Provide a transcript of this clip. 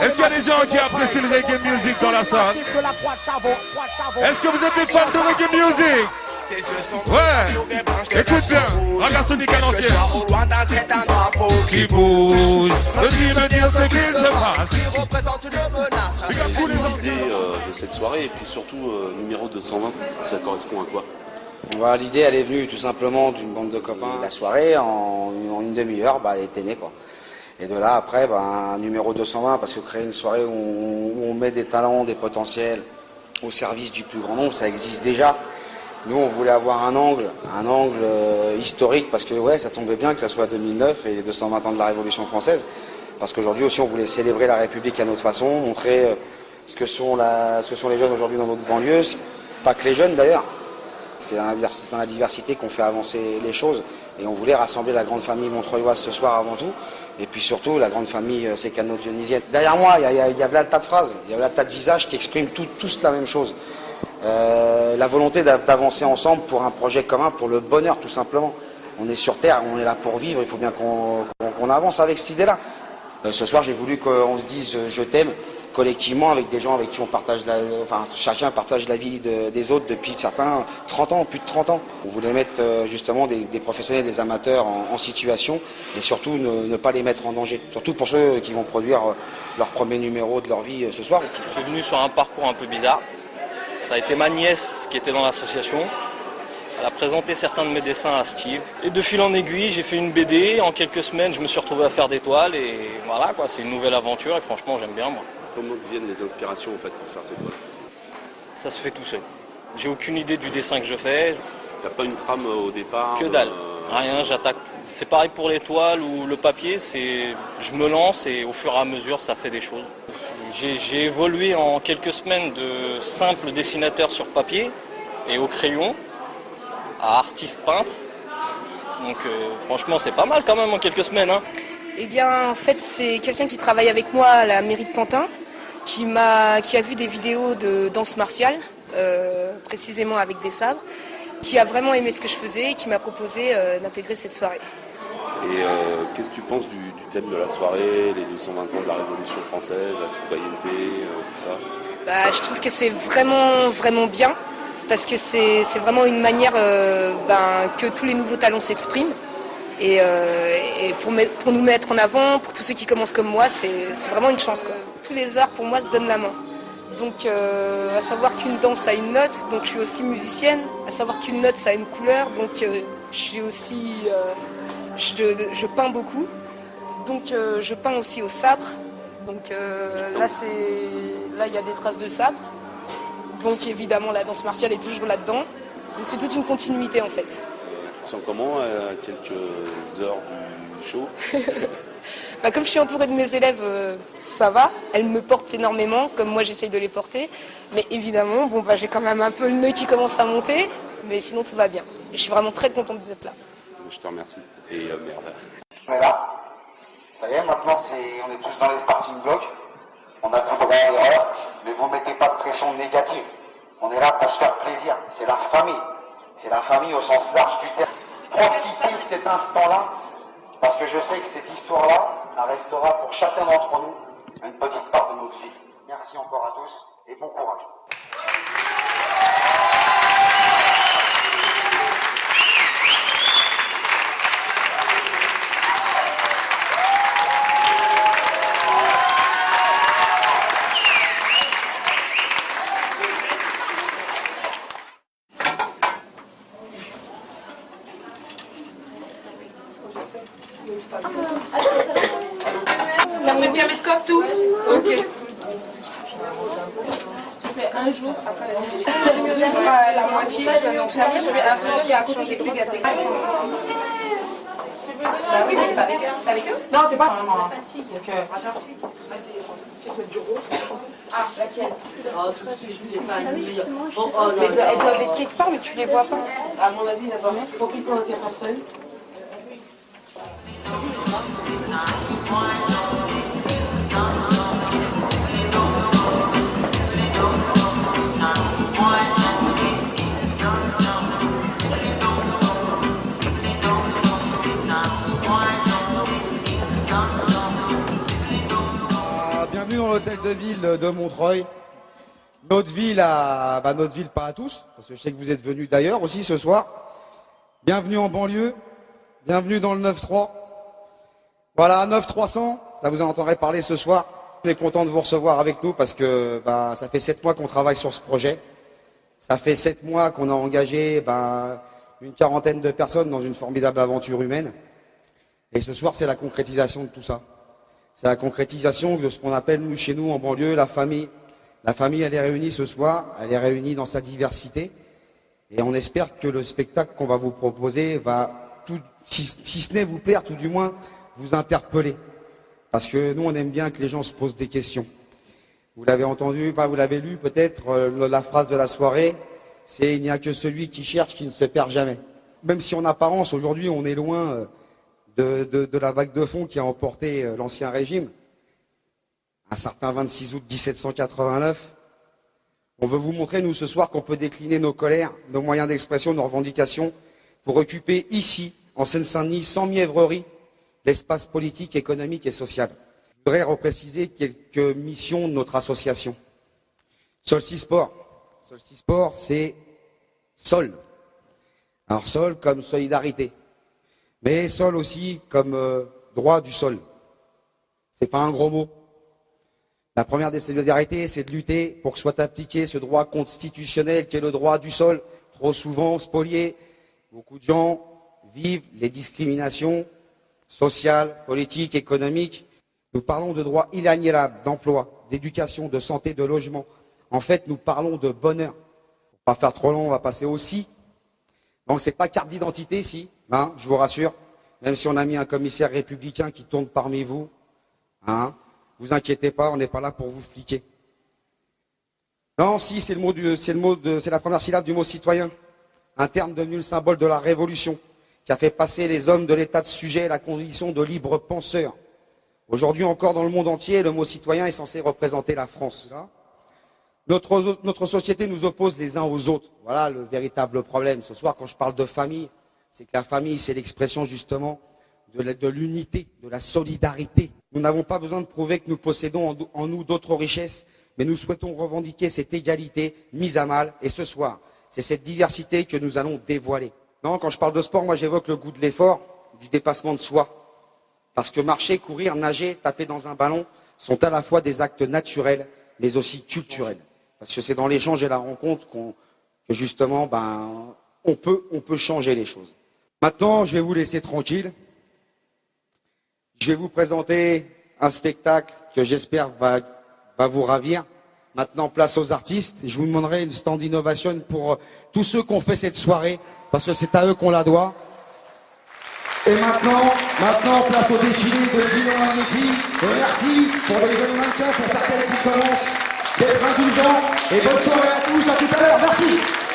Est-ce qu'il y a des gens qui apprécient le reggae music dans la salle? Est-ce que vous êtes des fans de reggae music? Ouais, écoute bien, regarde Sonic à l'ancienne. Qui bouge, me dire ce qu'il se passe. L'idée de cette soirée et puis surtout numéro 220, ça correspond à quoi? L'idée elle est venue tout simplement d'une bande de copains. La soirée en une demi-heure elle était née quoi. Et de là après un numéro 220 parce que créer une soirée où on met des talents, des potentiels au service du plus grand nombre, ça existe déjà. Nous on voulait avoir un angle historique parce que ouais ça tombait bien que ça soit 2009 et les 220 ans de la Révolution française. Parce qu'aujourd'hui aussi on voulait célébrer la République à notre façon, montrer ce que sont les jeunes aujourd'hui dans notre banlieue, pas que les jeunes d'ailleurs. C'est dans la diversité qu'on fait avancer les choses et on voulait rassembler la grande famille montreuilloise ce soir avant tout et puis surtout la grande famille sécano-dionysienne. Derrière moi il y a là le tas de phrases, il y a là le tas de visages qui expriment tous la même chose. La volonté d'avancer ensemble pour un projet commun, pour le bonheur tout simplement. On est sur Terre, on est là pour vivre, il faut bien qu'on avance avec cette idée-là. Ce soir j'ai voulu qu'on se dise je t'aime collectivement avec des gens avec qui on partage chacun partage la vie des autres depuis certains 30 ans, plus de 30 ans. On voulait mettre justement des professionnels, des amateurs en situation et surtout ne pas les mettre en danger. Surtout pour ceux qui vont produire leur premier numéro de leur vie ce soir. Je suis venu sur un parcours un peu bizarre. Ça a été ma nièce qui était dans l'association. Elle a présenté certains de mes dessins à Steve. Et de fil en aiguille, j'ai fait une BD. En quelques semaines, je me suis retrouvé à faire des toiles. Et voilà, quoi, c'est une nouvelle aventure. Et franchement, j'aime bien, moi. Comment viennent les inspirations en fait, pour faire ces toiles? Ça se fait tout seul. J'ai aucune idée du dessin que je fais. T'as pas une trame au départ? Que dalle. Rien, j'attaque. C'est pareil pour les toiles ou le papier. Je me lance et au fur et à mesure, ça fait des choses. J'ai évolué en quelques semaines de simple dessinateur sur papier et au crayon à artiste peintre. Donc franchement c'est pas mal quand même en quelques semaines. Hein. Eh bien en fait c'est quelqu'un qui travaille avec moi à la mairie de Pantin qui a vu des vidéos de danse martiale, précisément avec des sabres, qui a vraiment aimé ce que je faisais et qui m'a proposé d'intégrer cette soirée. Et qu'est-ce que tu penses du thème de la soirée, les 220 ans de la Révolution française, la citoyenneté, tout ça? Je trouve que c'est vraiment bien, parce que c'est vraiment une manière que tous les nouveaux talents s'expriment. Et pour nous mettre en avant, pour tous ceux qui commencent comme moi, c'est vraiment une chance, quoi. Tous les arts pour moi se donnent la main. Donc à savoir qu'une danse a une note, donc je suis aussi musicienne, à savoir qu'une note ça a une couleur, donc je suis aussi... Je peins beaucoup, donc je peins aussi au sabre. Donc là il y a des traces de sabre. Donc évidemment la danse martiale est toujours là-dedans. Donc c'est toute une continuité en fait. Tu te sens comment à quelques heures du show? Comme je suis entourée de mes élèves, ça va. Elles me portent énormément, comme moi j'essaye de les porter. Mais évidemment, j'ai quand même un peu le nœud qui commence à monter. Mais sinon tout va bien. Et je suis vraiment très contente d'être là. Je te remercie. Et merde. On est là. Ça y est, maintenant on est tous dans les starting blocks. On a tout droit à l'erreur, mais vous ne mettez pas de pression négative. On est là pour se faire plaisir. C'est la famille. C'est la famille au sens large du terme. Profitez de cet instant-là, parce que je sais que cette histoire-là, elle restera pour chacun d'entre nous une petite part de notre vie. Merci encore à tous et bon courage. T'as pris le caméscope tout? Ok. Je fais un jour, la moitié, je vais en faire, je vais un jour, il y a un côté plus gâté. Bah oui, mais t'es pas avec eux. T'es avec eux? Non, t'es pas vraiment. La fatigue. Donc, c'est quoi du rose? Ah, la tienne. Oh, tout de suite, j'ai pas une meilleure. Elles doivent être quelque part, mais tu les vois pas. À mon avis, d'abord, profite pendant qu'il y a personne. l'hôtel de ville de Montreuil. Notre ville, notre ville pas à tous, parce que je sais que vous êtes venus d'ailleurs aussi ce soir. Bienvenue en banlieue, bienvenue dans le 9-3. Voilà, 9-300, ça vous en entendrez parler ce soir. On est content de vous recevoir avec nous parce que ça fait 7 mois qu'on travaille sur ce projet. Ça fait 7 mois qu'on a engagé une quarantaine de personnes dans une formidable aventure humaine. Et ce soir, c'est la concrétisation de tout ça. C'est la concrétisation de ce qu'on appelle, nous, chez nous, en banlieue, la famille. La famille, elle est réunie ce soir, elle est réunie dans sa diversité. Et on espère que le spectacle qu'on va vous proposer va, si ce n'est vous plaire, tout du moins vous interpeller. Parce que nous, on aime bien que les gens se posent des questions. Vous l'avez entendu, vous l'avez lu peut-être, la phrase de la soirée, c'est « Il n'y a que celui qui cherche qui ne se perd jamais ». Même si en apparence, aujourd'hui, on est loin de la vague de fond qui a emporté l'Ancien Régime, un certain 26 août 1789, on veut vous montrer, nous, ce soir, qu'on peut décliner nos colères, nos moyens d'expression, nos revendications, pour occuper ici, en Seine-Saint-Denis, sans mièvrerie, l'espace politique, économique et social. Je voudrais repréciser quelques missions de notre association. Solstice Sport. Solstice Sport, c'est sol. Alors sol comme solidarité, mais sol aussi comme droit du sol. C'est pas un gros mot. La première des solidarités, c'est de lutter pour que soit appliqué ce droit constitutionnel qui est le droit du sol, trop souvent spolié. Beaucoup de gens vivent les discriminations sociales, politiques, économiques. Nous parlons de droits inaliénables, d'emploi, d'éducation, de santé, de logement. En fait, nous parlons de bonheur. Pour pas faire trop long, on va passer aussi. Donc c'est pas carte d'identité, si, je vous rassure. Même si on a mis un commissaire républicain qui tourne parmi vous, vous inquiétez pas, on n'est pas là pour vous fliquer. Non, si, c'est la première syllabe du mot citoyen. Un terme devenu le symbole de la révolution, qui a fait passer les hommes de l'état de sujet à la condition de libres penseurs. Aujourd'hui encore dans le monde entier, le mot citoyen est censé représenter la France. Notre société nous oppose les uns aux autres. Voilà le véritable problème. Ce soir, quand je parle de famille, c'est que la famille, c'est l'expression justement de l'unité, de la solidarité. Nous n'avons pas besoin de prouver que nous possédons en nous d'autres richesses, mais nous souhaitons revendiquer cette égalité mise à mal. Et ce soir, c'est cette diversité que nous allons dévoiler. Non, quand je parle de sport, moi j'évoque le goût de l'effort, du dépassement de soi. Parce que marcher, courir, nager, taper dans un ballon sont à la fois des actes naturels, mais aussi culturels. Parce que c'est dans l'échange et la rencontre que justement, on peut changer les choses. Maintenant, je vais vous laisser tranquille. Je vais vous présenter un spectacle que j'espère va vous ravir. Maintenant, place aux artistes. Je vous demanderai une stand innovation pour tous ceux qui ont fait cette soirée, parce que c'est à eux qu'on la doit. Et maintenant, place au défilé de Gino Magnetti. Et merci pour les jeunes mannequins, pour certaines qui commencent d'être indulgents. Et bonne soirée à tous, à tout à l'heure. Merci.